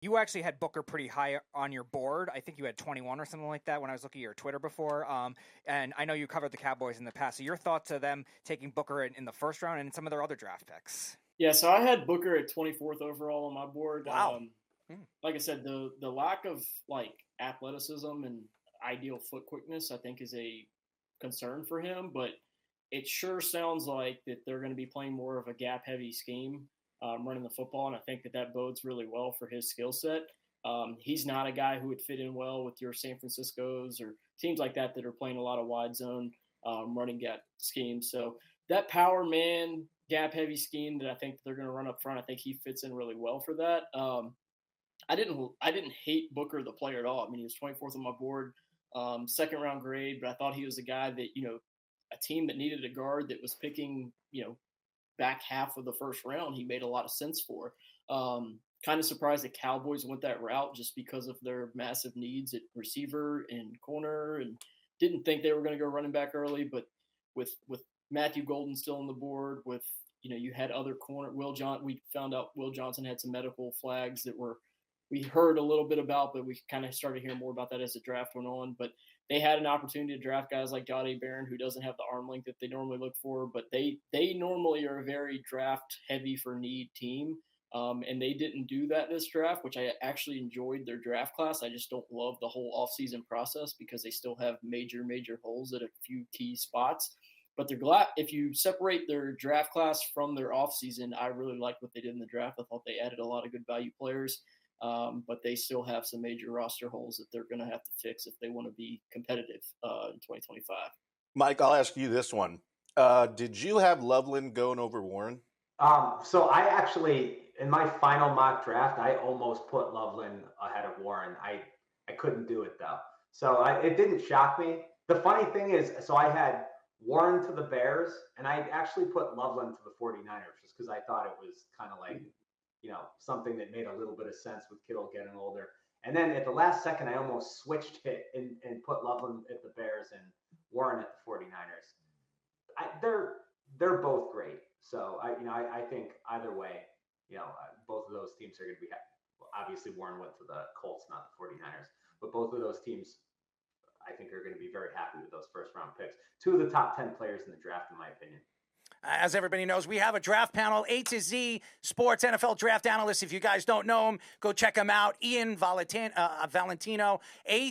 You actually had Booker pretty high on your board. I think you had 21 or something like that when I was looking at your Twitter before. And I know you covered the Cowboys in the past. So your thoughts of them taking Booker in the first round and some of their other draft picks? Yeah, so I had Booker at 24th overall on my board. Wow. Like I said, the lack of like athleticism and ideal foot quickness, I think, is a concern for him. But it sure sounds like that they're going to be playing more of a gap heavy scheme, running the football, and I think that bodes really well for his skill set. He's not a guy who would fit in well with your San Francisco's or teams like that are playing a lot of wide zone running gap schemes. So that power man gap heavy scheme that I think they're going to run up front, I think he fits in really well for that. I didn't hate Booker the player at all. I mean, he was 24th on my board, second round grade, but I thought he was a guy that a team that needed a guard that was picking back half of the first round, he made a lot of sense for. Kind of surprised the Cowboys went that route just because of their massive needs at receiver and corner, and didn't think they were going to go running back early. But with Matthew Golden still on the board, with you had other corner we found out Will Johnson had some medical flags that we heard a little bit about, but we kind of started hearing more about that as the draft went on. But they had an opportunity to draft guys like Jahdae Barron, who doesn't have the arm length that they normally look for, but they normally are a very draft heavy for need team. And they didn't do that this draft, which I actually enjoyed their draft class. I just don't love the whole offseason process because they still have major holes at a few key spots. But they're glad if you separate their draft class from their offseason, I really liked what they did in the draft. I thought they added a lot of good value players. But they still have some major roster holes that they're going to have to fix if they want to be competitive in 2025. Mike, I'll ask you this one. Did you have Loveland going over Warren? So I actually, in my final mock draft, I almost put Loveland ahead of Warren. I couldn't do it though. So it didn't shock me. The funny thing is, so I had Warren to the Bears, and I actually put Loveland to the 49ers just because I thought it was kind of like, something that made a little bit of sense with Kittle getting older. And then at the last second, I almost switched it and put Loveland at the Bears and Warren at the 49ers. They're both great. So I think either way, both of those teams are going to be happy. Well, obviously Warren went to the Colts, not the 49ers, but both of those teams I think are going to be very happy with those first round picks. Two of the top 10 players in the draft, in my opinion. As everybody knows, we have a draft panel, A to Z Sports NFL Draft Analysts. If you guys don't know him, go check him out. Ian Valentino, A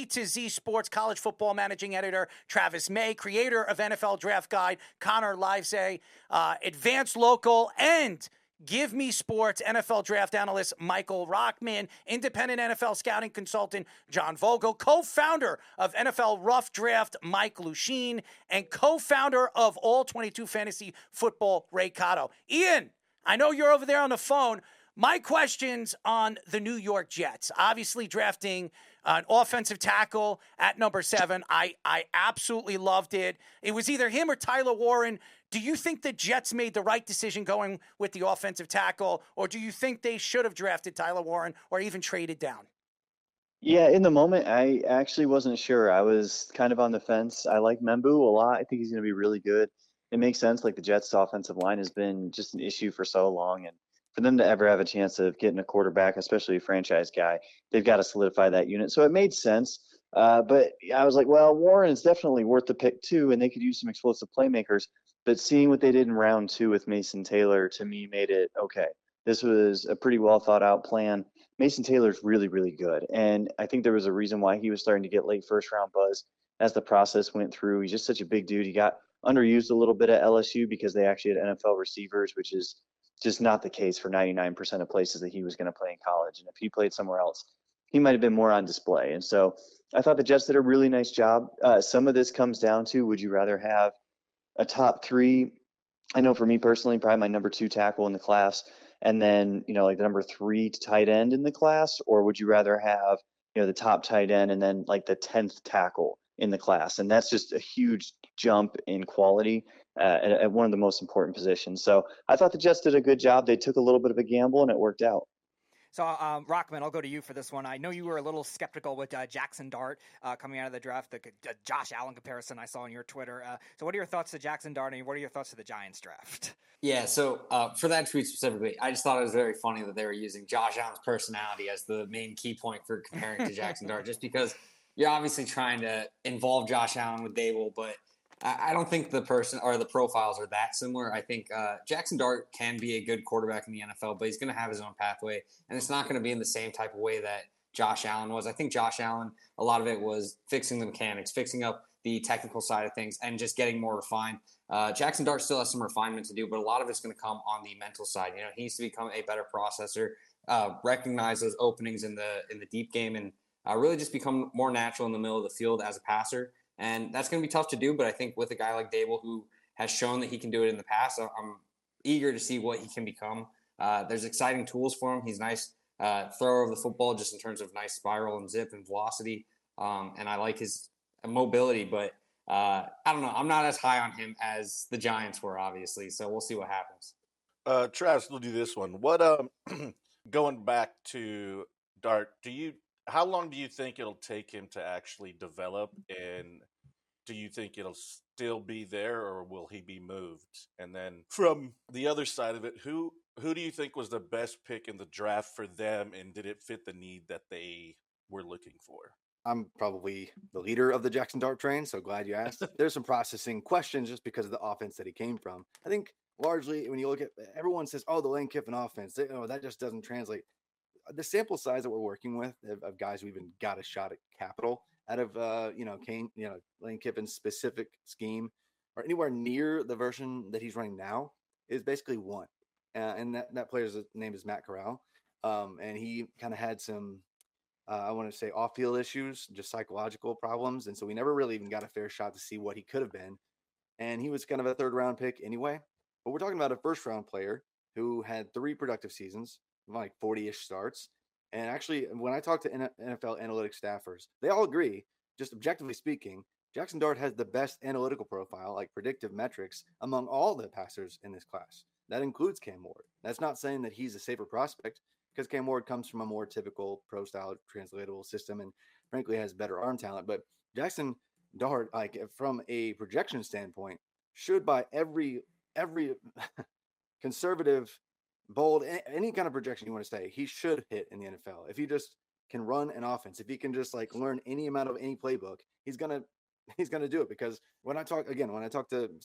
to Z Sports College Football Managing Editor, Travis May, creator of NFL Draft Guide, Connor Livesay, Advanced Local, and Give Me Sports NFL Draft Analyst Michael Rochman, independent NFL scouting consultant John Vogel, co-founder of NFL Rough Draft Mike Lucine, and co-founder of All 22 Fantasy Football Ray Cotto. Ian, I know you're over there on the phone. My questions on the New York Jets, obviously drafting an offensive tackle at number 7. I absolutely loved it. It was either him or Tyler Warren. Do you think the Jets made the right decision going with the offensive tackle, or do you think they should have drafted Tyler Warren or even traded down? Yeah, in the moment, I actually wasn't sure. I was kind of on the fence. I like Membou a lot. I think he's going to be really good. It makes sense. Like the Jets' offensive line has been just an issue for so long, and for them to ever have a chance of getting a quarterback, especially a franchise guy, they've got to solidify that unit. So it made sense. But I was like, well, Warren is definitely worth the pick too, and they could use some explosive playmakers. But seeing what they did in round 2 with Mason Taylor, to me, made it okay. This was a pretty well thought out plan. Mason Taylor's really, really good. And I think there was a reason why he was starting to get late first round buzz as the process went through. He's just such a big dude. He got underused a little bit at LSU because they actually had NFL receivers, which is just not the case for 99% of places that he was going to play in college. And if he played somewhere else, he might have been more on display. And so I thought the Jets did a really nice job. Some of this comes down to, would you rather have a top 3? I know for me personally, probably my number 2 tackle in the class, and then, like the number 3 tight end in the class, or would you rather have, the top tight end and then like the 10th tackle in the class? And that's just a huge jump in quality at one of the most important positions. So I thought the Jets did a good job. They took a little bit of a gamble and it worked out. So, Rochman, I'll go to you for this one. I know you were a little skeptical with Jaxson Dart coming out of the draft, the Josh Allen comparison I saw on your Twitter. So what are your thoughts to Jaxson Dart, and what are your thoughts to the Giants draft? Yeah, so for that tweet specifically, I just thought it was very funny that they were using Josh Allen's personality as the main key point for comparing to Jaxson Dart, just because you're obviously trying to involve Josh Allen with Dable, but I don't think the person or the profiles are that similar. I think Jaxson Dart can be a good quarterback in the NFL, but he's going to have his own pathway, and it's not going to be in the same type of way that Josh Allen was. I think Josh Allen, a lot of it was fixing the mechanics, fixing up the technical side of things, and just getting more refined. Jaxson Dart still has some refinement to do, but a lot of it's going to come on the mental side. You know, he needs to become a better processor, recognize those openings in the deep game, and really just become more natural in the middle of the field as a passer. And that's going to be tough to do, but I think with a guy like Dable who has shown that he can do it in the past, I'm eager to see what he can become. There's exciting tools for him. He's a nice thrower of the football just in terms of nice spiral and zip and velocity. And I like his mobility, but I don't know. I'm not as high on him as the Giants were, obviously. So we'll see what happens. Travis, we'll do this one. What going back to Dart, how long do you think it'll take him to actually develop, and do you think it'll still be there, or will he be moved? And then from the other side of it, who do you think was the best pick in the draft for them, and did it fit the need that they were looking for? I'm probably the leader of the Jaxson Dart train, so glad you asked. There's some processing questions just because of the offense that he came from. I think largely when you look at, everyone says, oh, the Lane Kiffin offense, that just doesn't translate. The sample size that we're working with of guys who even got a shot at capital out of Lane Kiffin's specific scheme or anywhere near the version that he's running now is basically one. And that player's name is Matt Corral. And he kind of had some, I want to say off-field issues, just psychological problems. And so we never really even got a fair shot to see what he could have been. And he was kind of a third-round pick anyway. But we're talking about a first-round player who had 3 productive seasons, like 40-ish starts. And actually, when I talk to NFL analytics staffers, they all agree, just objectively speaking, Jaxson Dart has the best analytical profile, like predictive metrics, among all the passers in this class. That includes Cam Ward. That's not saying that he's a safer prospect, because Cam Ward comes from a more typical pro-style translatable system and frankly has better arm talent. But Jaxson Dart, like from a projection standpoint, should by every conservative, bold, any kind of projection you want to say, he should hit in the NFL. If he just can run an offense, if he can just like learn any amount of any playbook, he's gonna do it. Because when I talk to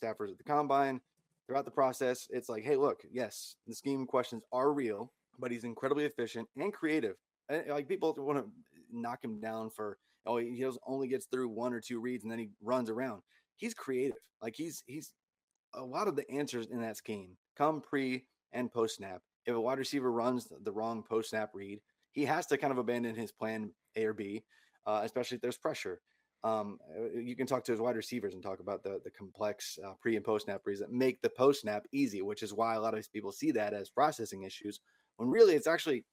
staffers at the combine, throughout the process, it's like, hey, look, yes, the scheme questions are real, but he's incredibly efficient and creative. And, like, people want to knock him down for, oh, he only gets through 1 or 2 reads and then he runs around. He's creative. Like he's a lot of the answers in that scheme come pre and post snap. If a wide receiver runs the wrong post snap read, he has to kind of abandon his plan A or B, especially if there's pressure. You can talk to his wide receivers and talk about the complex pre and post snap reads that make the post snap easy, which is why a lot of people see that as processing issues, when really it's actually,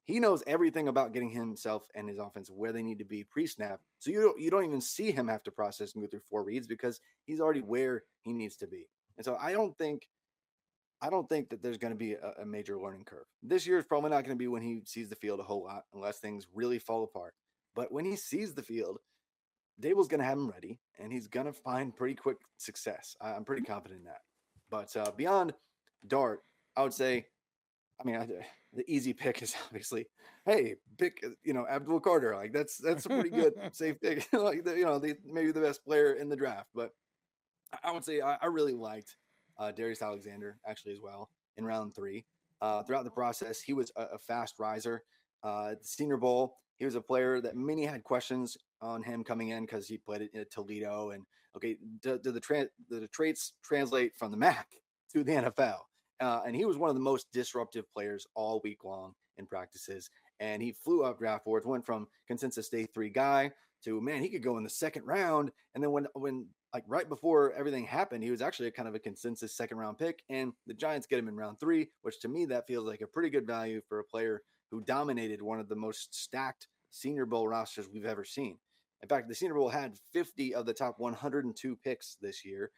he knows everything about getting himself and his offense where they need to be pre-snap. So you don't even see him have to process and go through 4 reads because he's already where he needs to be. And so I don't think that there's going to be a major learning curve. This year is probably not going to be when he sees the field a whole lot, unless things really fall apart. But when he sees the field, Dable's going to have him ready, and he's going to find pretty quick success. I'm pretty confident in that. But beyond Dart, I would say, the easy pick is obviously, hey, pick Abdul Carter. Like that's a pretty good safe pick. Like maybe the best player in the draft. But I would say I really liked Darius Alexander actually as well in round 3. Throughout the process, he was a fast riser. At the Senior Bowl, he was a player that many had questions on him coming in because he played at Toledo. And okay, do the traits translate from the MAC to the NFL? And he was one of the most disruptive players all week long in practices. And he flew up draft boards, went from consensus day 3 guy to, man, he could go in the 2nd round. And then when like right before everything happened, he was actually a kind of a consensus 2nd round pick. And the Giants get him in round 3, which to me, that feels like a pretty good value for a player who dominated one of the most stacked Senior Bowl rosters we've ever seen. In fact, the Senior Bowl had 50 of the top 102 picks this year,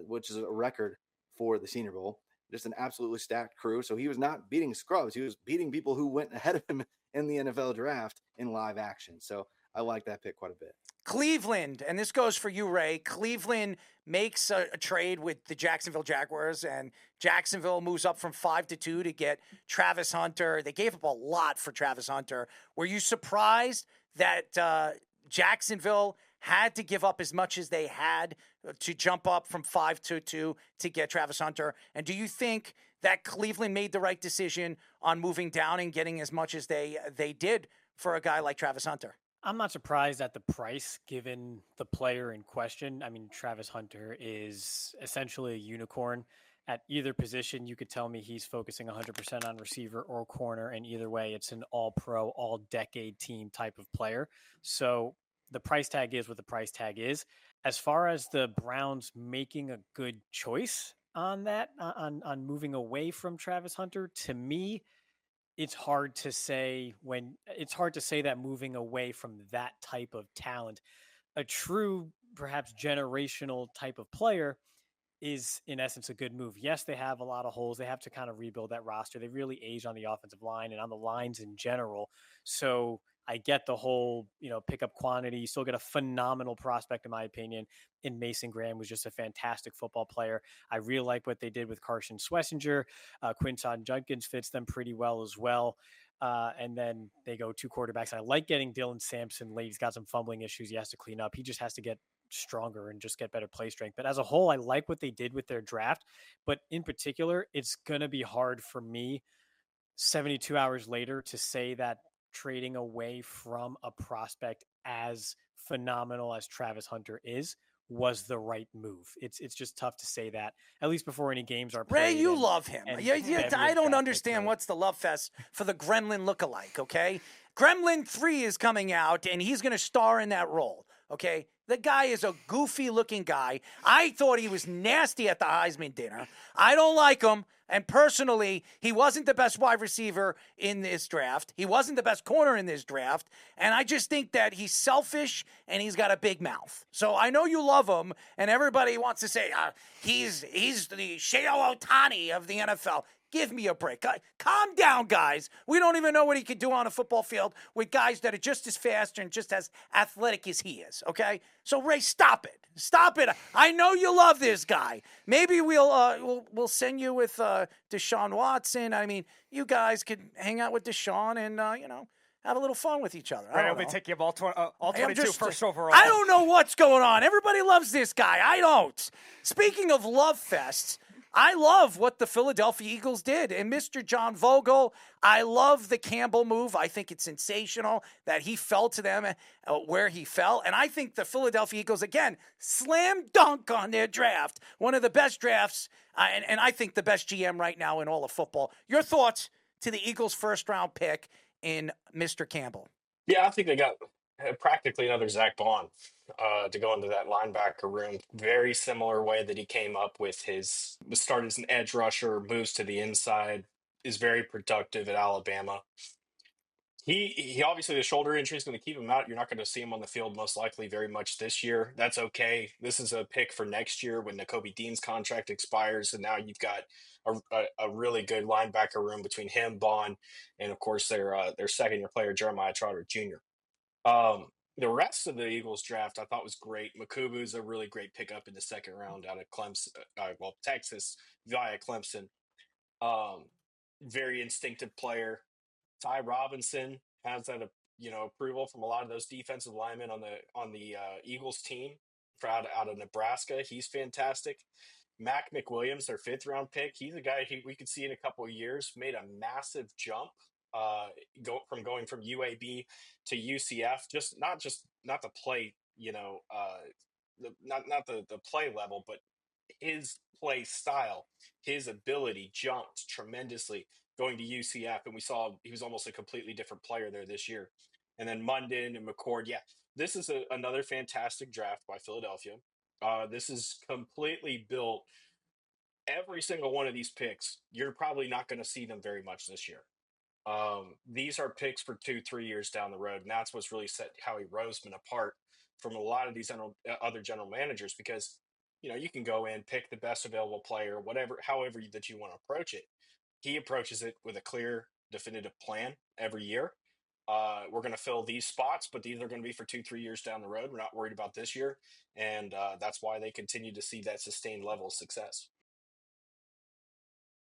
which is a record for the Senior Bowl. just an absolutely stacked crew. So he was not beating scrubs. He was beating people who went ahead of him in the NFL draft in live action. So I like that pick quite a bit. Cleveland, and this goes for you, Ray. Cleveland makes a trade with the Jacksonville Jaguars, and Jacksonville moves up from 5-2 to get Travis Hunter. They gave up a lot for Travis Hunter. Were you surprised that Jacksonville had to give up as much as they had to jump up from 5-2 to get Travis Hunter? And do you think that Cleveland made the right decision on moving down and getting as much as they did for a guy like Travis Hunter? I'm not surprised at the price given the player in question. I mean, Travis Hunter is essentially a unicorn at either position. You could tell me he's focusing 100% on receiver or corner, and either way, it's an all-pro, all-decade team type of player. So the price tag is what the price tag is. As far as the Browns making a good choice on that, on moving away from Travis Hunter, to me, it's hard to say that moving away from that type of talent, a true, perhaps generational type of player, is in essence a good move. Yes, they have a lot of holes. They have to kind of rebuild that roster. They really aged on the offensive line and on the lines in general. So I get the whole, pickup quantity. You still get a phenomenal prospect, in my opinion, in Mason Graham, who's just a fantastic football player. I really like what they did with Carson Schlesinger. Quinton Judkins fits them pretty well as well. And then they go 2 quarterbacks. I like getting Dylan Sampson late. He's got some fumbling issues he has to clean up. He just has to get stronger and just get better play strength. But as a whole, I like what they did with their draft. But in particular, it's going to be hard for me 72 hours later to say that trading away from a prospect as phenomenal as Travis Hunter was the right move. It's just tough to say that, at least before any games are played. Ray, you love him. I don't understand what's the love fest for the Gremlin lookalike, okay? Gremlin 3 is coming out, and he's going to star in that role, okay? The guy is a goofy-looking guy. I thought he was nasty at the Heisman dinner. I don't like him. And personally, he wasn't the best wide receiver in this draft. He wasn't the best corner in this draft. And I just think that he's selfish and he's got a big mouth. So I know you love him, and everybody wants to say he's the Shohei Ohtani of the NFL. Give me a break. Calm down, guys. We don't even know what he could do on a football field with guys that are just as fast and just as athletic as he is, okay? So, Ray, stop it. Stop it. I know you love this guy. Maybe we'll send you with Deshaun Watson. I mean, you guys could hang out with Deshaun and, have a little fun with each other. Right, I'll be taking him all 22 first overall. I don't know what's going on. Everybody loves this guy. I don't. Speaking of love fests, I love what the Philadelphia Eagles did. And Mr. John Vogel, I love the Campbell move. I think it's sensational that he fell to them where he fell. And I think the Philadelphia Eagles, again, slam dunk on their draft. One of the best drafts, and I think the best GM right now in all of football. Your thoughts to the Eagles' first-round pick in Mr. Campbell? Yeah, I think they got practically another Zach Bond to go into that linebacker room. Very similar way that he came up with started as an edge rusher, moves to the inside, is very productive at Alabama. He obviously, the shoulder injury is going to keep him out. You're not going to see him on the field most likely very much this year. That's okay. This is a pick for next year when Nakobe Dean's contract expires, and now you've got a really good linebacker room between him, Bond, and of course their second-year player Jeremiah Trotter Jr. The rest of the Eagles draft I thought was great. Makubu's a really great pickup in the second round out of Clemson, Texas via Clemson. Very instinctive player. Ty Robinson has that approval from a lot of those defensive linemen on the Eagles team out of Nebraska. He's fantastic. Mac McWilliams, their 5th round pick. He's a guy we could see in a couple of years made a massive jump. Going from UAB to UCF, not the play, not the play level, but his play style, his ability jumped tremendously going to UCF, and we saw he was almost a completely different player there this year. And then Munden and McCord, yeah, this is another fantastic draft by Philadelphia. This is completely built. Every single one of these picks, you're probably not going to see them very much this year. These are picks for 2-3 years down the road, and that's what's really set Howie Roseman apart from a lot of these other general managers, because you can go in, pick the best available player, whatever, however that you want to approach it. He approaches it with a clear, definitive plan every year. We're going to fill these spots, but these are going to be for 2-3 years down the road. We're not worried about this year. And that's why they continue to see that sustained level of success.